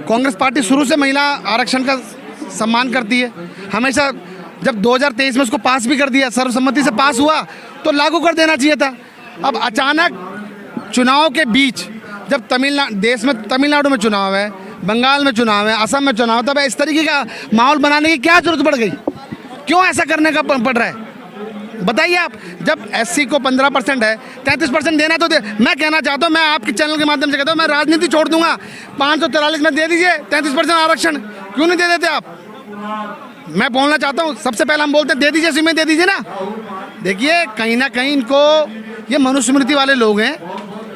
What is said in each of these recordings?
Congress party शुरू से महिला आरक्षण का सम्मान करती है। हमेशा जब 2023 में उसको पास भी कर दिया, सर्वसम्मति से पास हुआ, तो लागू कर देना चाहिए था। अब अचानक चुनाव के बीच जब देश में तमिलनाडु में चुनाव है, बंगाल में चुनाव है, असम में चुनाव, तब इस तरीके का माहौल बनाने की क्या जरूरत पड़ गई? क्यों ऐसा करने का पड़ रहा है? बताइए आप। जब एससी को 15% है, 33% देना तो दे। मैं कहना चाहता हूँ, मैं आपके चैनल के माध्यम से कहता हूँ, मैं राजनीति छोड़ दूंगा, 543 में दे दीजिए 33% आरक्षण। क्यों नहीं दे देते आप? मैं बोलना चाहता हूँ, सबसे पहले हम बोलते दे दीजिए, इसी में दे दीजिए ना। देखिए, कहीं ना कहीं इनको, ये मनुस्मृति वाले लोग हैं,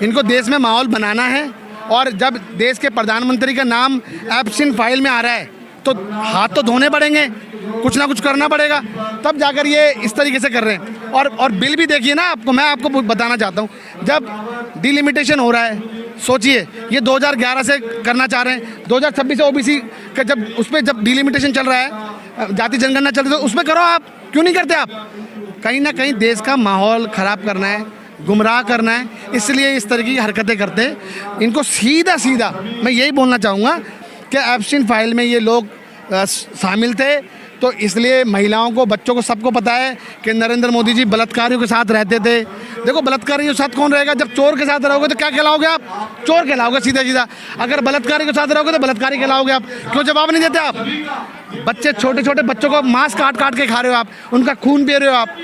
इनको देश में माहौल बनाना है। और जब देश के प्रधानमंत्री का नाम एब्सेंट फाइल में आ रहा है, तो हाथ तो धोने पड़ेंगे, कुछ ना कुछ करना पड़ेगा, तब जाकर ये इस तरीके से कर रहे हैं। और बिल भी देखिए ना, मैं आपको बताना चाहता हूँ, जब डिलिमिटेशन हो रहा है, सोचिए, ये 2011 से करना चाह रहे हैं, 2026 से ओबीसी का जब उस पर जब डिलिमिटेशन चल रहा है, जाति जनगणना चल रही है, तो उसमें करो आप। क्यों नहीं करते आप? कहीं ना कहीं देश का माहौल ख़राब करना है, गुमराह करना है, इसलिए इस तरीके की हरकतें करते हैं। इनको सीधा सीधा मैं यही बोलना चाहूँगा कि एब्सेंट फाइल में ये लोग शामिल थे, तो इसलिए महिलाओं को, बच्चों को, सबको पता है कि नरेंद्र मोदी जी बलात्कारियों के साथ रहते थे। देखो, बलात्कारियों के साथ कौन रहेगा? जब चोर के साथ रहोगे तो क्या कहलाओगे आप? चोर कहलाओगे सीधा सीधा। अगर बलात्कारी के साथ रहोगे तो बलात्कारी कहलाओगे आप। क्यों जवाब नहीं देते आप? बच्चे, छोटे छोटे बच्चों को मांस काट काट के खा रहे हो आप, उनका खून पी रहे हो आप।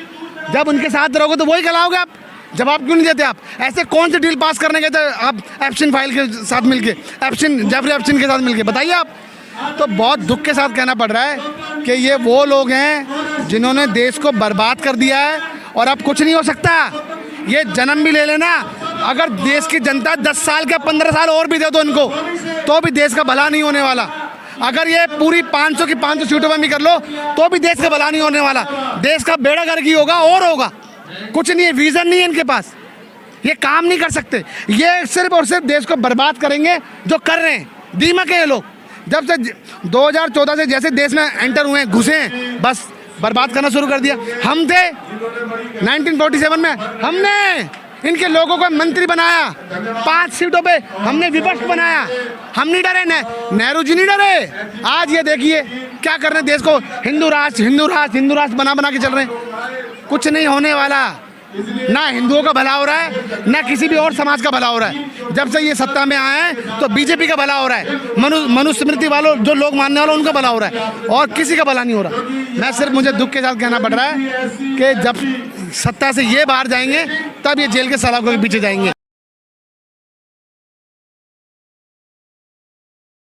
जब उनके साथ रहोगे तो वही कहलाओगे आप। जवाब क्यों नहीं देते आप? ऐसे कौन सी डील पास करने गए थे आप एब्सेंट फाइल के साथ मिलके, जेफरी एप्स्टीन के साथ मिलके? बताइए आप। तो बहुत दुख के साथ कहना पड़ रहा है कि ये वो लोग हैं जिन्होंने देश को बर्बाद कर दिया है, और अब कुछ नहीं हो सकता। ये जन्म भी ले लेना, अगर देश की जनता 10 साल के 15 साल और भी दे दो इनको, तो भी देश का भला नहीं होने वाला। अगर ये पूरी 500 की 500 सीटों में भी कर लो, तो भी देश का भला नहीं होने वाला। देश का बेड़ा गर्क ही होगा, और होगा। कुछ नहीं है, विजन नहीं है इनके पास, ये काम नहीं कर सकते। ये सिर्फ और सिर्फ देश को बर्बाद करेंगे, जो कर रहे हैं। दीमक है ये लोग। जब से 2014 से जैसे देश में एंटर हुए, घुसे हैं, बस बर्बाद करना शुरू कर दिया। हम थे 1947 में, हमने इनके लोगों को मंत्री बनाया, 5 सीटों पे हमने विपक्ष बनाया। हम नहीं डरे, नेहरू जी नहीं डरे। आज ये देखिए क्या कर रहे हैं, देश को हिंदू राष्ट्र हिंदू राष्ट्र हिंदू राष्ट्र बना के चल रहे हैं। कुछ नहीं होने वाला। ना हिंदुओं का भला हो रहा है, ना किसी भी और समाज का भला हो रहा है। जब से ये सत्ता में आए हैं तो बीजेपी का भला हो रहा है, मनुस्मृति वालों, जो लोग मानने वालों, उनका भला हो रहा है, और किसी का भला नहीं हो रहा। मैं सिर्फ, मुझे दुख के साथ कहना पड़ रहा है कि जब सत्ता से ये बाहर जाएंगे, तब ये जेल के सलाखों के पीछे जाएंगे।